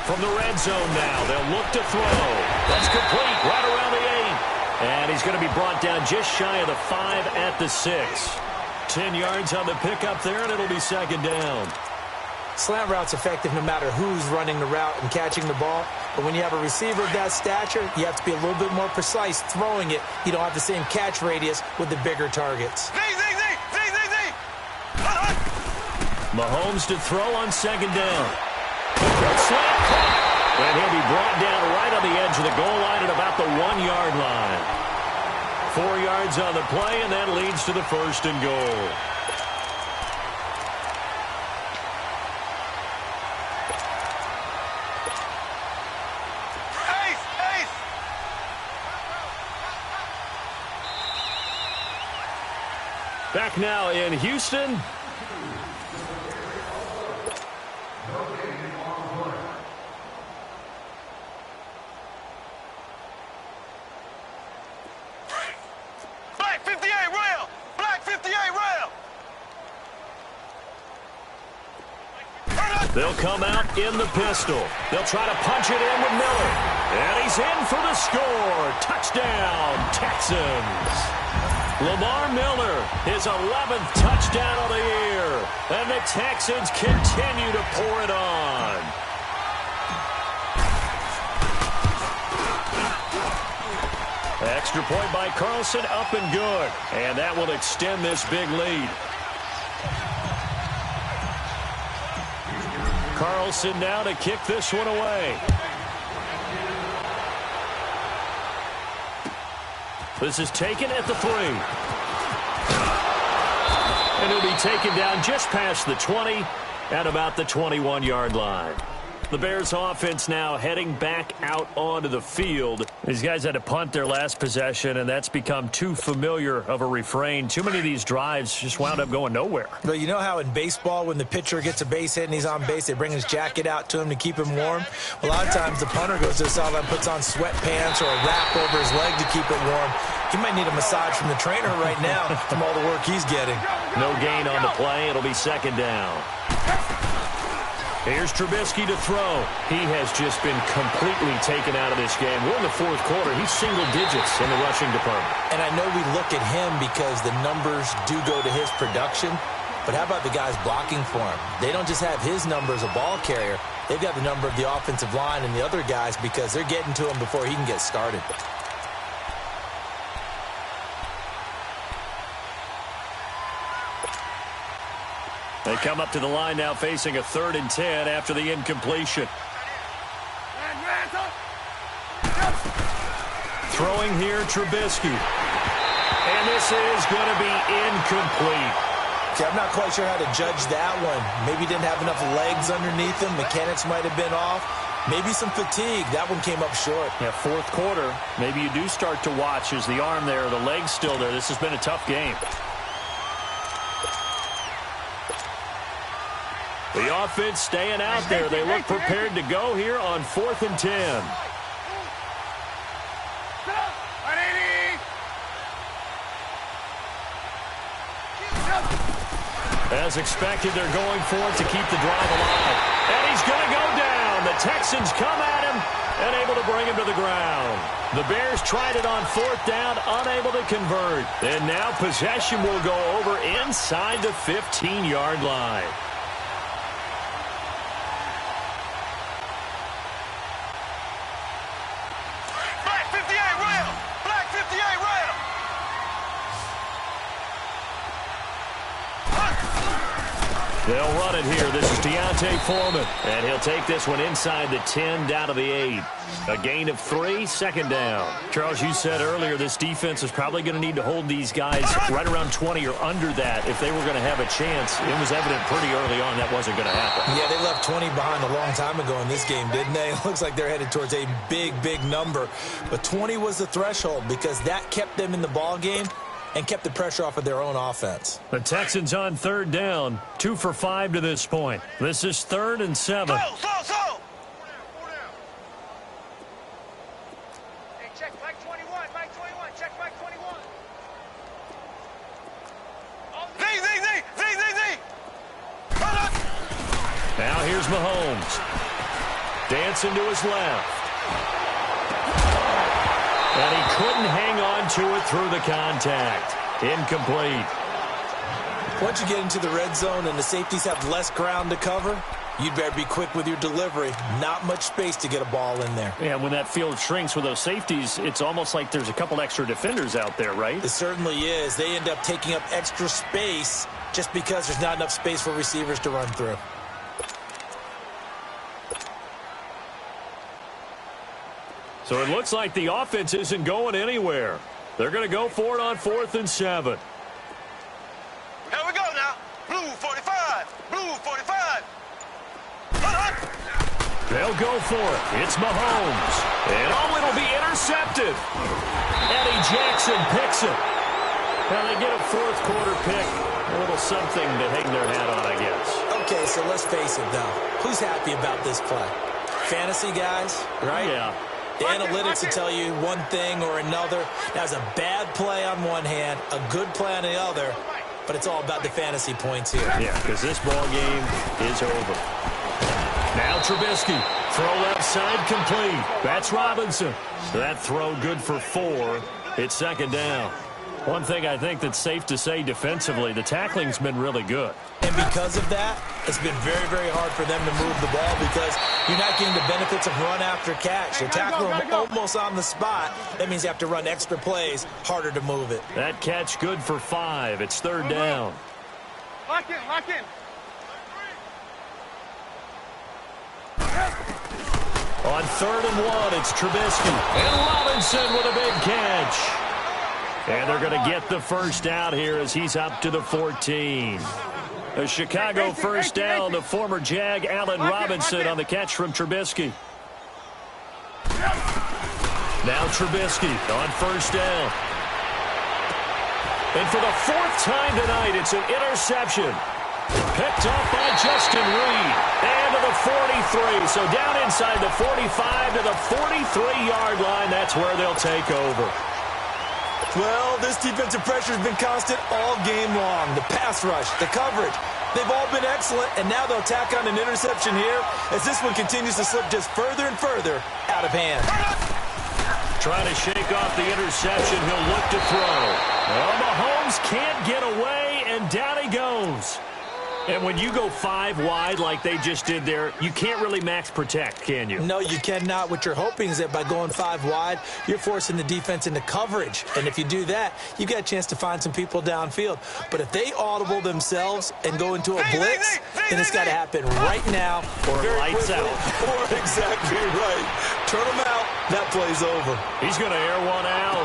From the red zone now, they'll look to throw. That's complete right around the 8. And he's going to be brought down just shy of the 5 at the 6. 10 yards on the pickup there, and it'll be second down. Slant route's effective no matter who's running the route and catching the ball. But when you have a receiver of that stature, you have to be a little bit more precise throwing it. You don't have the same catch radius with the bigger targets. Mahomes to throw on second down. Good slant caught. And he'll be brought down right on the edge of the goal line at about the 1-yard line. 4 yards on the play, and that leads to the first and goal. Back now in Houston. Black 58 rail! Black 58 rail! They'll come out in the pistol. They'll try to punch it in with Miller. And he's in for the score. Touchdown, Texans. Lamar Miller, his 11th touchdown of the year. And the Texans continue to pour it on. Extra point by Carlson, up and good. And that will extend this big lead. Carlson now to kick this one away. This is taken at the 3. And he'll be taken down just past the 20 at about the 21-yard line. The Bears offense now heading back out onto the field. These guys had to punt their last possession, and that's become too familiar of a refrain. Too many of these drives just wound up going nowhere. But you know how in baseball, when the pitcher gets a base hit and he's on base, they bring his jacket out to him to keep him warm? A lot of times the punter goes to the sideline, puts on sweatpants or a wrap over his leg to keep it warm. He might need a massage from the trainer right now from all the work he's getting. No gain on the play. It'll be second down. Here's Trubisky to throw. He has just been completely taken out of this game. We're in the fourth quarter. He's single digits in the rushing department. And I know we look at him because the numbers do go to his production. But how about the guys blocking for him? They don't just have his number as a ball carrier. They've got the number of the offensive line and the other guys because they're getting to him before he can get started. They come up to the line now facing a 3rd and 10 after the incompletion. Throwing here, Trubisky. And this is going to be incomplete. See, I'm not quite sure how to judge that one. Maybe he didn't have enough legs underneath him. Mechanics might have been off. Maybe some fatigue. That one came up short. Yeah, fourth quarter. Maybe you do start to watch. Is the arm there, the leg's still there? This has been a tough game. The offense staying out there. They look prepared to go here on 4th and 10. As expected, they're going for it to keep the drive alive. And he's going to go down. The Texans come at him and able to bring him to the ground. The Bears tried it on 4th down, unable to convert. And now possession will go over inside the 15-yard line. They'll run it here. This is Deontay Foreman. And he'll take this one inside the 10 down to the 8. A gain of 3, second down. Charles, you said earlier this defense is probably going to need to hold these guys right around 20 or under that if they were going to have a chance. It was evident pretty early on that wasn't going to happen. Yeah, they left 20 behind a long time ago in this game, didn't they? It looks like they're headed towards a big, big number. But 20 was the threshold because that kept them in the ball game and kept the pressure off of their own offense. The Texans on 3rd down, 2 for 5 to this point. This is 3rd and 7. Hey, check back 21, check back 21. Now here's Mahomes. Dancing to his left. And he couldn't hang on to it through the contact. Incomplete. Once you get into the red zone and the safeties have less ground to cover, you'd better be quick with your delivery. Not much space to get a ball in there. Yeah, when that field shrinks with those safeties, it's almost like there's a couple extra defenders out there, right? It certainly is. They end up taking up extra space just because there's not enough space for receivers to run through. So it looks like the offense isn't going anywhere. They're going to go for it on 4th and 7. Here we go now. Blue 45. Blue 45. They'll go for it. It's Mahomes. And it'll be intercepted. Eddie Jackson picks it. Now they get a fourth quarter pick. A little something to hang their hat on, I guess. Okay, so let's face it, though. Who's happy about this play? Fantasy guys, right? Yeah. The analytics will tell you one thing or another. That was a bad play on one hand, a good play on the other, but it's all about the fantasy points here. Yeah, because this ball game is over. Now Trubisky, throw left side complete. That's Robinson. So that throw good for 4. It's second down. One thing I think that's safe to say defensively, the tackling's been really good. And because of that, it's been very, very hard for them to move the ball because you're not getting the benefits of run after catch. You're tackling them almost on the spot. That means you have to run extra plays, harder to move it. That catch good for 5. It's third down. Lock in, lock in. On 3rd and 1, it's Trubisky. And Robinson with a big catch. And they're going to get the first out here as he's up to the 14. A Chicago first down to former Jag Allen Robinson on the catch from Trubisky. Now Trubisky on first down. And for the 4th time tonight, it's an interception. Picked up by Justin Reed. And to the 43. So down inside the 45 to the 43-yard line. That's where they'll take over. Well, this defensive pressure has been constant all game long. The pass rush, the coverage, they've all been excellent, and now they'll tack on an interception here as this one continues to slip just further and further out of hand. Trying to shake off the interception. He'll look to throw. Well, Mahomes can't get away, and down he goes. And when you go 5 wide like they just did there, you can't really max protect, can you? No, you cannot. What you're hoping is that by going 5 wide, you're forcing the defense into coverage. And if you do that, you get a chance to find some people downfield. But if they audible themselves and go into a blitz, then it's got to happen right now. Or lights out. Or exactly right. Turn them out. That play's over. He's going to air one out.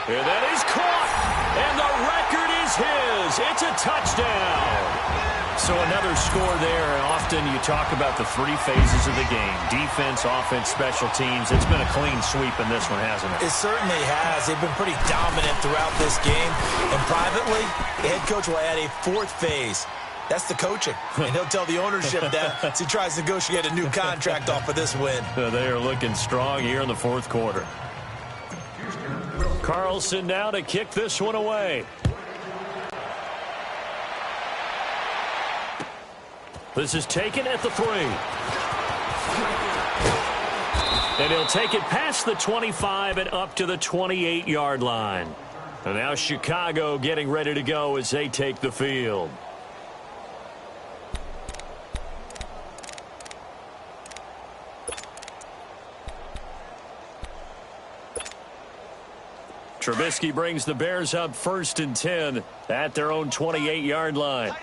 And that is caught. And the record is his. It's a touchdown. So another score there, and often you talk about the 3 phases of the game. Defense, offense, special teams. It's been a clean sweep in this one, hasn't it? It certainly has. They've been pretty dominant throughout this game. And privately, the head coach will add a 4th phase. That's the coaching. And he'll tell the ownership that as he tries to negotiate a new contract off of this win. They are looking strong here in the 4th quarter. Carlson now to kick this one away. This is taken at the 3. And he'll take it past the 25 and up to the 28-yard line. And now Chicago getting ready to go as they take the field. Trubisky brings the Bears up 1st and 10 at their own 28-yard line.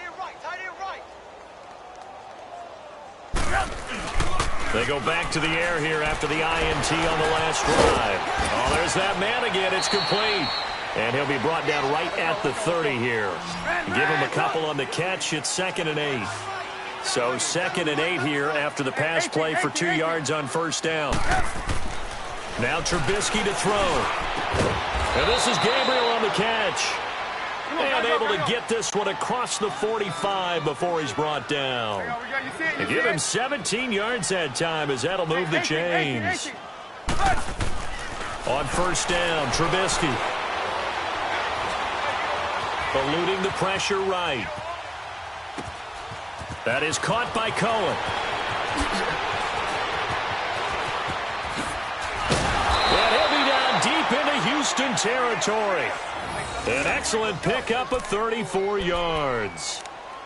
They go back to the air here after the INT on the last drive. Oh, there's that man again. It's complete. And he'll be brought down right at the 30 here. Give him a couple on the catch. It's 2nd and 8. So 2nd and 8 here after the pass play for 2 yards on first down. Now Trubisky to throw. And this is Gabriel on the catch. And able to get this one across the 45 before he's brought down. And give him 17 yards that time as that'll move the chains. On first down, Trubisky. Eluding the pressure right. That is caught by Cohen. Houston territory. An excellent pickup of 34 yards.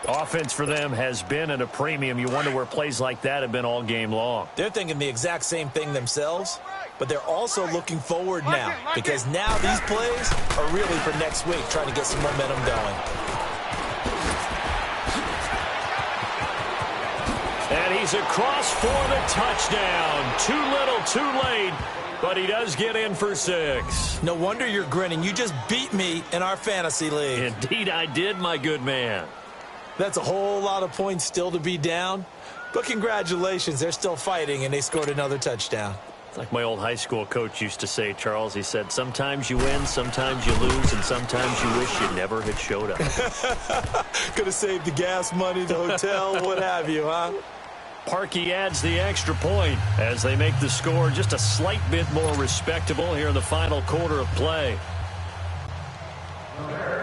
Offense for them has been at a premium. You wonder where plays like that have been all game long. They're thinking the exact same thing themselves, but they're also looking forward now because now these plays are really for next week, trying to get some momentum going. And he's across for the touchdown. Too little, too late, but he does get in for 6. No wonder you're grinning. You just beat me in our fantasy league. Indeed I did, my good man. That's a whole lot of points still to be down, but congratulations, they're still fighting, and they scored another touchdown. It's like my old high school coach used to say, Charles. He said, sometimes you win, sometimes you lose, and sometimes you wish you never had showed up. Could have saved the gas money, the hotel, what have you, huh? Parkey adds the extra point as they make the score just a slight bit more respectable here in the final quarter of play.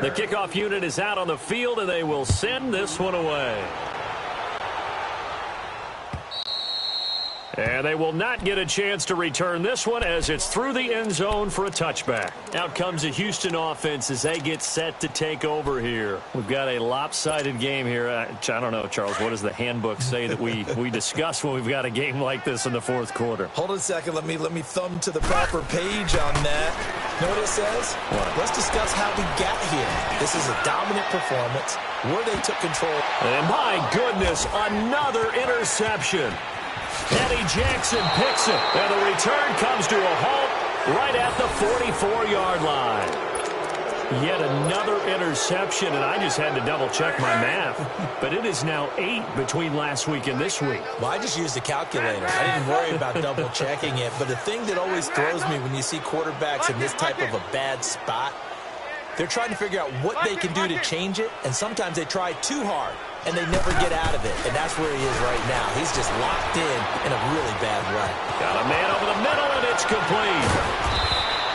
The kickoff unit is out on the field, and they will send this one away. And they will not get a chance to return this one as it's through the end zone for a touchback. Out comes the Houston offense as they get set to take over here. We've got a lopsided game here. I don't know, Charles, what does the handbook say that we discuss when we've got a game like this in the fourth quarter? Hold on a second. Let me thumb to the proper page on that. Know what it says? What? Let's discuss how we got here. This is a dominant performance where they took control. And my goodness, another interception. Eddie Jackson picks it, and the return comes to a halt right at the 44-yard line. Yet another interception, and I just had to double-check my math. But it is now 8 between last week and this week. Well, I just used a calculator. I didn't worry about double-checking it. But the thing that always throws me when you see quarterbacks in this type of a bad spot, they're trying to figure out what they can do to change it, and sometimes they try too hard, and they never get out of it. And that's where he is right now. He's just locked in a really bad way. Got a man over the middle, and it's complete.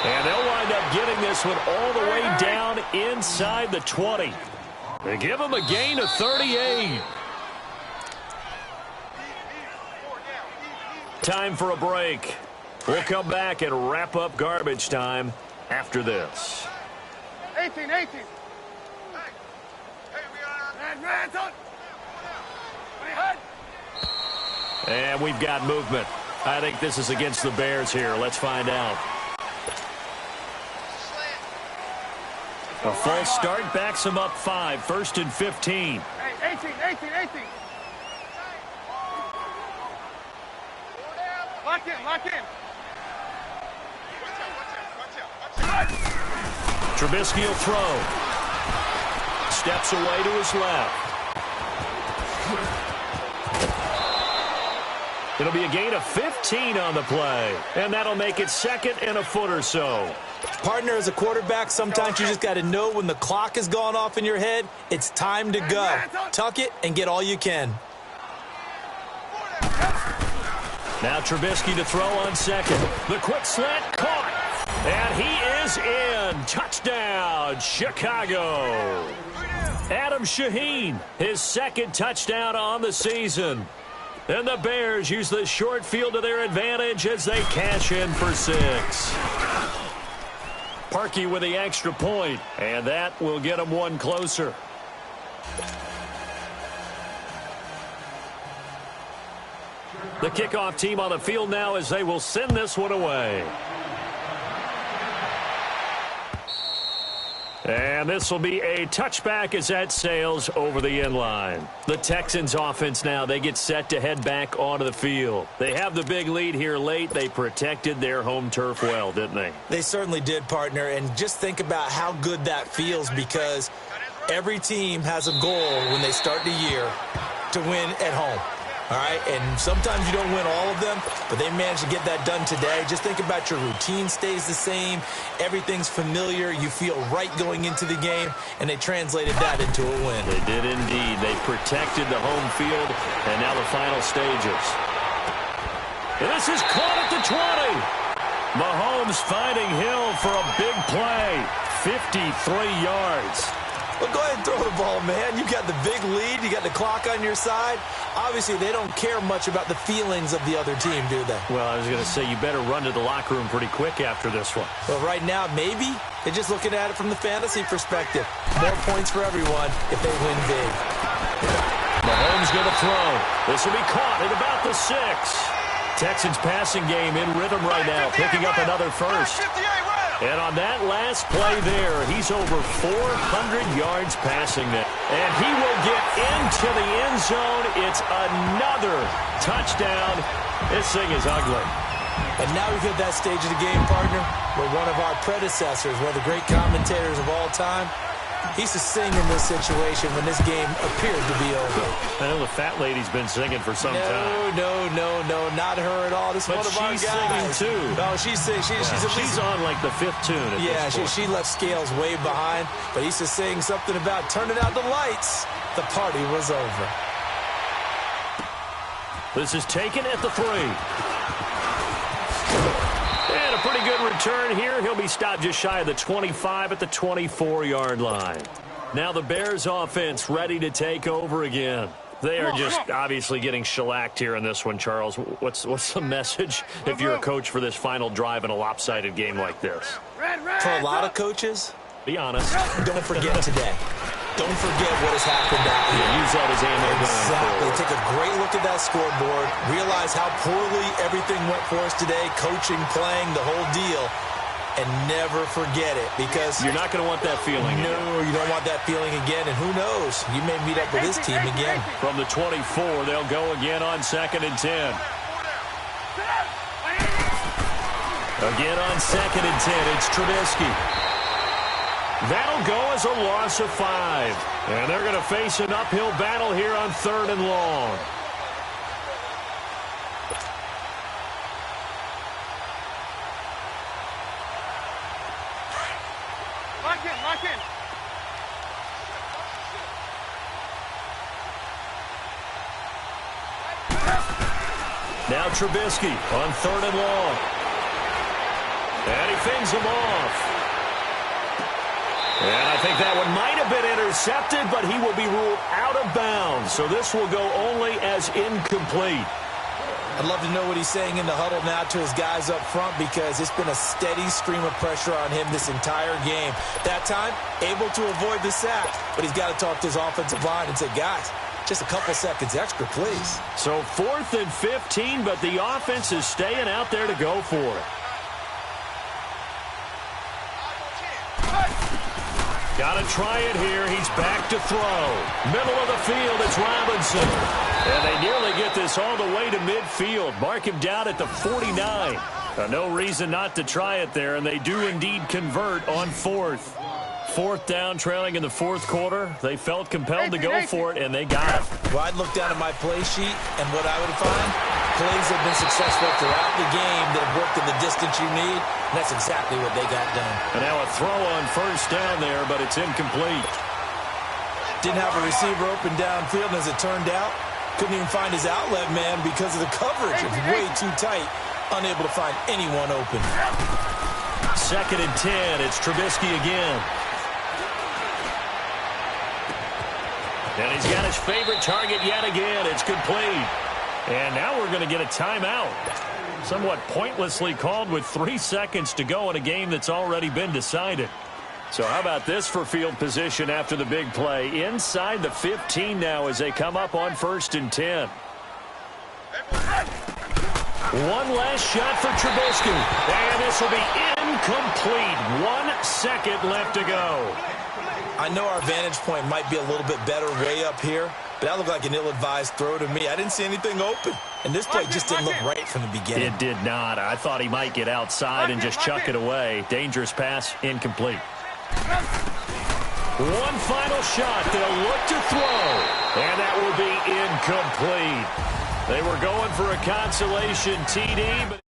And they'll wind up getting this one all the way down inside the 20. They give him a gain of 38. Time for a break. We'll come back and wrap up garbage time after this. 18. Hey, we are. And we've got movement. I think this is against the Bears here. Let's find out. A false start backs him up 5. 1st and 15. Hey, 18. Lock in. Trubisky will throw. Steps away to his left. It'll be a gain of 15 on the play. And that'll make it 2nd and a foot or so. Partner, as a quarterback, sometimes you just got to know when the clock has gone off in your head, it's time to go. Tuck it and get all you can. Now Trubisky to throw on 2nd. The quick slant caught. And he is in. Touchdown, Chicago. Adam Shaheen, his 2nd touchdown on the season. And the Bears use the short field to their advantage as they cash in for 6. Parkey with the extra point, and that will get them one closer. The kickoff team on the field now as they will send this one away. And this will be a touchback as that sails over the end line. The Texans offense now, they get set to head back onto the field. They have the big lead here late. They protected their home turf well, didn't they? They certainly did, partner. And just think about how good that feels, because every team has a goal when they start the year to win at home. All right, and sometimes you don't win all of them, but they managed to get that done today. Just think about your routine stays the same. Everything's familiar. You feel right going into the game, and they translated that into a win. They did indeed. They protected the home field, and now the final stages. And this is caught at the 20. Mahomes finding Hill for a big play. 53 yards. Well, go ahead and throw the ball, man. You got the big lead. You got the clock on your side. Obviously, they don't care much about the feelings of the other team, do they? Well, I was going to say you better run to the locker room pretty quick after this one. Well, right now, maybe. They're just looking at it from the fantasy perspective. More points for everyone if they win big. Mahomes going to throw. This will be caught at about the 6. Texans passing game in rhythm right now, picking up another first. And on that last play there, he's over 400 yards passing that. And he will get into the end zone. It's another touchdown. This thing is ugly. And now we've hit that stage of the game, partner, where one of our predecessors, one of the great commentators of all time, he used to sing in this situation when this game appeared to be over. I know the fat lady's been singing for some time. No, not her at all. This is one of our guys. But she's singing, too. No, she's singing. She's on, like, the 5th tune at this point. She left Scales way behind, but he used to sing something about turning out the lights. The party was over. This is taken at the 3. And a pretty good return here. He'll be stopped just shy of the 25 at the 24-yard line. Now the Bears offense ready to take over again. They are just obviously getting shellacked here in this one, Charles. What's the message if you're a coach for this final drive in a lopsided game like this? For a lot of coaches, be honest. Don't forget today. Don't forget what has happened out here. Use that as ammo. Exactly. Take a great look at that scoreboard. Realize how poorly everything went for us today. Coaching, playing, the whole deal. And never forget it, because you're not going to want that feeling. No, you don't want that feeling again. And who knows? You may meet up with this team again. From the 24, they'll go again on 2nd and 10. Again on 2nd and 10, it's Trubisky. That'll go as a loss of 5. And they're going to face an uphill battle here on 3rd and long. Lock in. Now Trubisky on 3rd and long. And he fends him off. And I think that one might have been intercepted, but he will be ruled out of bounds. So this will go only as incomplete. I'd love to know what he's saying in the huddle now to his guys up front, because it's been a steady stream of pressure on him this entire game. That time, able to avoid the sack, but he's got to talk to his offensive line and say, guys, just a couple seconds extra, please. So 4th and 15, but the offense is staying out there to go for it. Got to try it here. He's back to throw. Middle of the field, it's Robinson. And they nearly get this all the way to midfield. Mark him down at the 49. No reason not to try it there, and they do indeed convert on 4th. 4th down, trailing in the 4th quarter. They felt compelled to go for it, and they got it. Well, I'd look down at my play sheet, and what I would find, plays have been successful throughout the game that have worked in the distance you need, and that's exactly what they got done. And now a throw on 1st down there, but it's incomplete. Didn't have a receiver open downfield, and as it turned out, couldn't even find his outlet man because of the coverage. It's way too tight, unable to find anyone open. 2nd and 10, it's Trubisky again. And he's got his favorite target yet again. It's complete. And now we're going to get a timeout. Somewhat pointlessly called with 3 seconds to go in a game that's already been decided. So how about this for field position after the big play? Inside the 15 now as they come up on 1st and 10. One last shot for Trubisky. And this will be incomplete. 1 second left to go. I know our vantage point might be a little bit better way up here, but that looked like an ill-advised throw to me. I didn't see anything open, and this play just didn't look right from the beginning. It did not. I thought he might get outside and just chuck it away. Dangerous pass, incomplete. One final shot. They'll look to throw, and that will be incomplete. They were going for a consolation TD, but